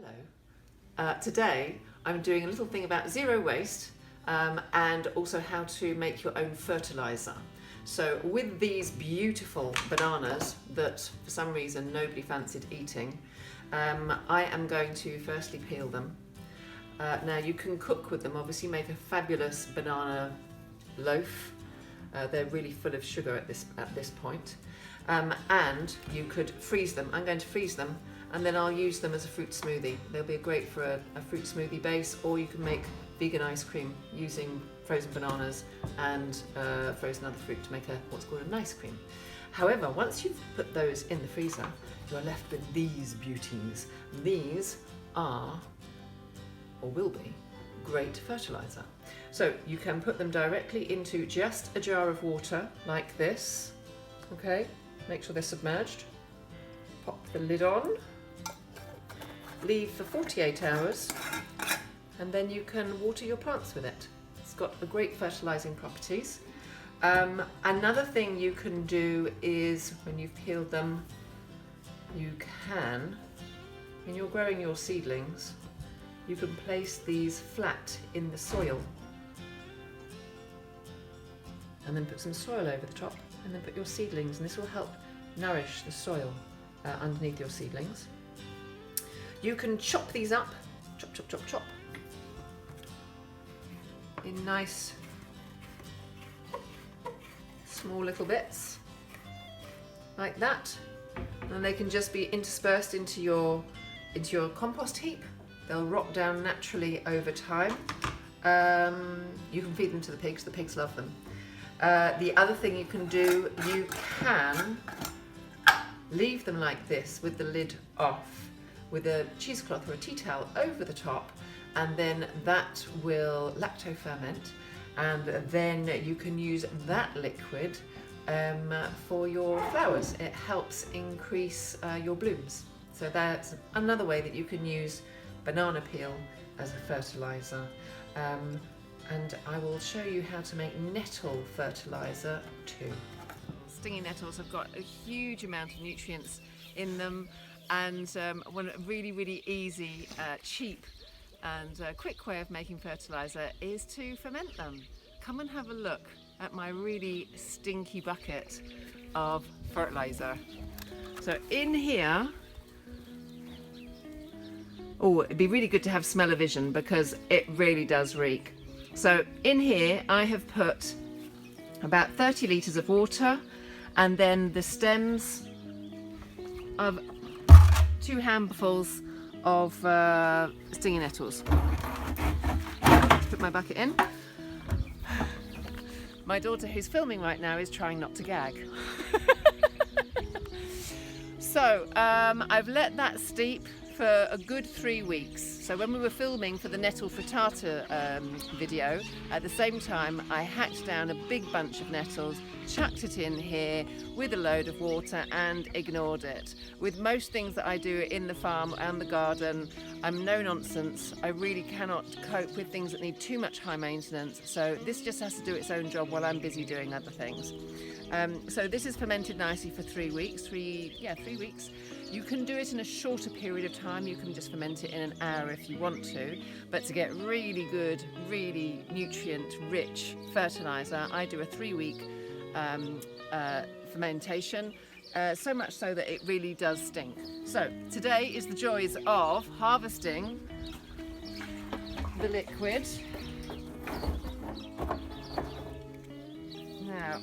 Hello. Today I'm doing a little thing about zero waste and also how to make your own fertiliser. So with these beautiful bananas that for some reason nobody fancied eating, I am going to firstly peel them. Now you can cook with them, obviously make a fabulous banana loaf. They're really full of sugar at this point. And you could freeze them. I'm going to freeze them and then I'll use them as a fruit smoothie. They'll be great for a fruit smoothie base, or you can make vegan ice cream using frozen bananas and frozen other fruit to make what's called an ice cream. However, once you've put those in the freezer, you're left with these beauties. These are, or will be, great fertiliser. So you can put them directly into just a jar of water like this. Okay, make sure they're submerged. Pop the lid on. Leave for 48 hours and then you can water your plants with it. It's got great fertilising properties. Another thing you can do is, when you've peeled them, you can, when you're growing your seedlings, you can place these flat in the soil and then put some soil over the top and then put your seedlings, and this will help nourish the soil underneath your seedlings. You can chop these up, chop, chop, chop, chop, in nice small little bits, like that. And they can just be interspersed into your compost heap. They'll rot down naturally over time. You can feed them to the pigs love them. The other thing you can do, you can leave them like this with the lid off, with a cheesecloth or a tea towel over the top, and then that will lacto-ferment, and then you can use that liquid for your flowers. It helps increase your blooms. So that's another way that you can use banana peel as a fertiliser. And I will show you how to make nettle fertiliser too. Stingy nettles have got a huge amount of nutrients in them, and one really easy, cheap and quick way of making fertiliser is to ferment them. Come and have a look at my really stinky bucket of fertiliser. So in here, oh, it'd be really good to have smell-o-vision because it really does reek. So in here I have put about 30 litres of water, and then the stems of 2 handfuls of stinging nettles. Put my bucket in. My daughter, who's filming right now, is trying not to gag. So I've let that steep for a good 3 weeks. So when we were filming for the nettle frittata video, at the same time I hacked down a big bunch of nettles, chucked it in here with a load of water and ignored it. With most things that I do in the farm and the garden, I'm no nonsense. I really cannot cope with things that need too much high maintenance, so this just has to do its own job while I'm busy doing other things. So this is fermented nicely for 3 weeks. 3 weeks. You can do it in a shorter period of time. You can just ferment it in an hour if you want to, but to get really good, really nutrient-rich fertiliser, I do a 3-week fermentation, so much so that it really does stink. So today is the joys of harvesting the liquid. Now,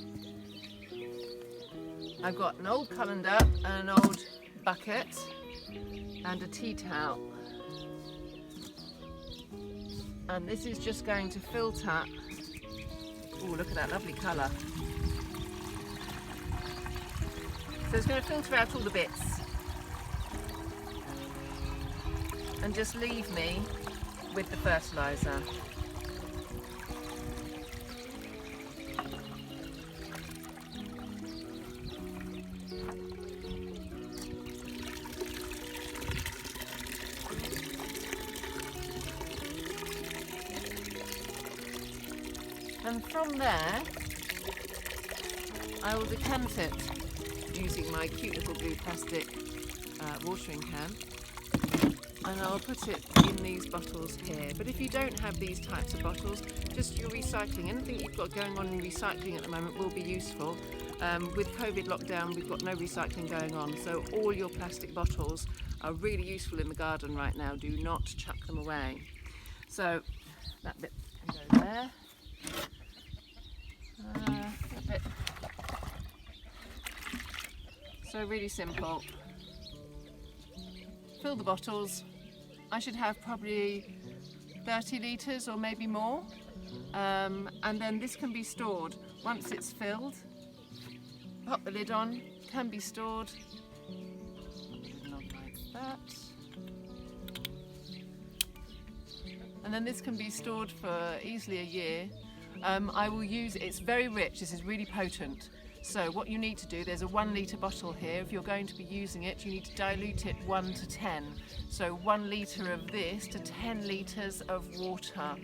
I've got an old colander and an old bucket and a tea towel, and this is just going to filter. Oh, look at that lovely colour. So it's going to filter out all the bits and just leave me with the fertiliser. And from there, I will decant it using my cute little blue plastic watering can. and I'll put it in these bottles here. But if you don't have these types of bottles, just your recycling, anything you've got going on in recycling at the moment will be useful. With COVID lockdown, we've got no recycling going on, so all your plastic bottles are really useful in the garden right now. Do not chuck them away. So that bit can go there. That bit. So really simple. Fill the bottles. I should have probably 30 litres or maybe more, and then this can be stored once it's filled. Pop the lid on, can be stored. Pop the lid on like that. And then this can be stored for easily a year. I will use, it's very rich, this is really potent. So what you need to do, there's a 1 litre bottle here. If you're going to be using it, you need to dilute it 1 to 10. So 1 litre of this to 10 litres of water.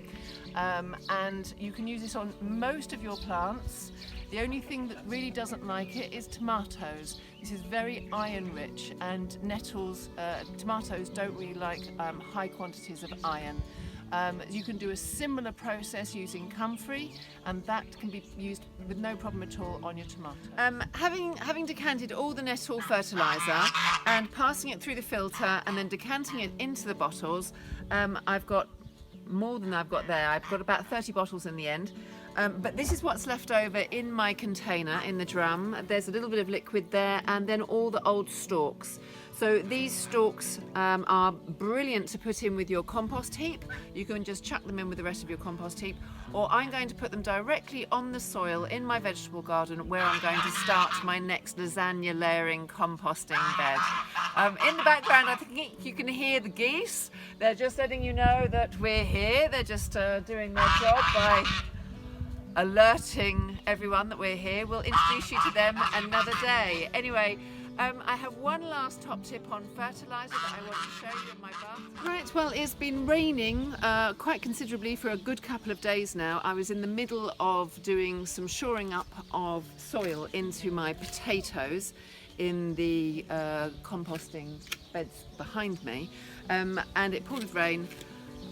And you can use this on most of your plants. The only thing that really doesn't like it is tomatoes. This is very iron rich, and nettles, tomatoes don't really like high quantities of iron. You can do a similar process using comfrey, and that can be used with no problem at all on your tomato. Having decanted all the nettle fertiliser and passing it through the filter and then decanting it into the bottles, I've got more than I've got there. I've got about 30 bottles in the end. But this is what's left over in my container, in the drum. There's a little bit of liquid there, and then all the old stalks. So these stalks are brilliant to put in with your compost heap. You can just chuck them in with the rest of your compost heap, or I'm going to put them directly on the soil in my vegetable garden, where I'm going to start my next lasagna layering composting bed. In the background, I think you can hear the geese. They're just letting you know that we're here. They're just doing their job by alerting everyone that we're here. We'll introduce you to them another day. Anyway, I have one last top tip on fertiliser that I want to show you in my bath. Right, well, it's been raining quite considerably for a good couple of days now. I was in the middle of doing some shoring up of soil into my potatoes in the composting beds behind me, and it poured with rain.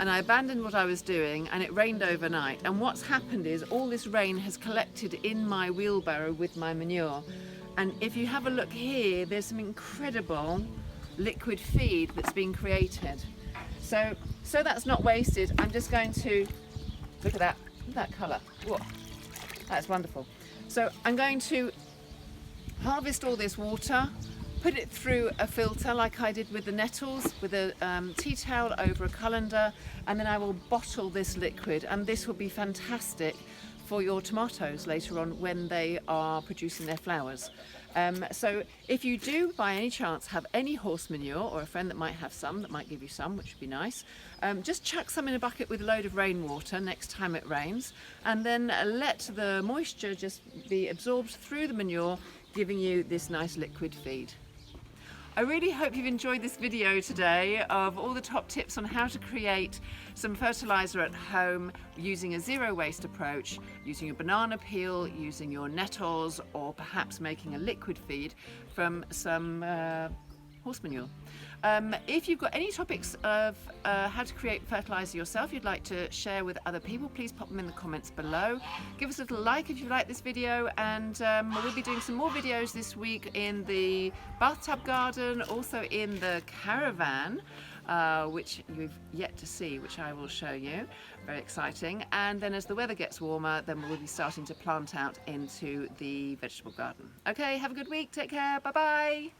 And I abandoned what I was doing, and it rained overnight. And what's happened is all this rain has collected in my wheelbarrow with my manure. And if you have a look here, there's some incredible liquid feed that's been created. So that's not wasted. I'm just going to, look at that colour. Whoa, that's wonderful. So I'm going to harvest all this water, put it through a filter like I did with the nettles, with a tea towel over a colander, and then I will bottle this liquid, and this will be fantastic for your tomatoes later on when they are producing their flowers. So if you do by any chance have any horse manure, or a friend that might have some, that might give you some, which would be nice, just chuck some in a bucket with a load of rainwater next time it rains, and then let the moisture just be absorbed through the manure, giving you this nice liquid feed. I really hope you've enjoyed this video today of all the top tips on how to create some fertiliser at home using a zero waste approach, using your banana peel, using your nettles, or perhaps making a liquid feed from some horse manure. If you've got any topics of how to create fertiliser yourself you'd like to share with other people, please pop them in the comments below. Give us a little like if you like this video, and we'll be doing some more videos this week in the bathtub garden, also in the caravan, which you've yet to see, which I will show you. Very exciting. And then as the weather gets warmer, then we'll be starting to plant out into the vegetable garden. Okay, have a good week. Take care. Bye-bye.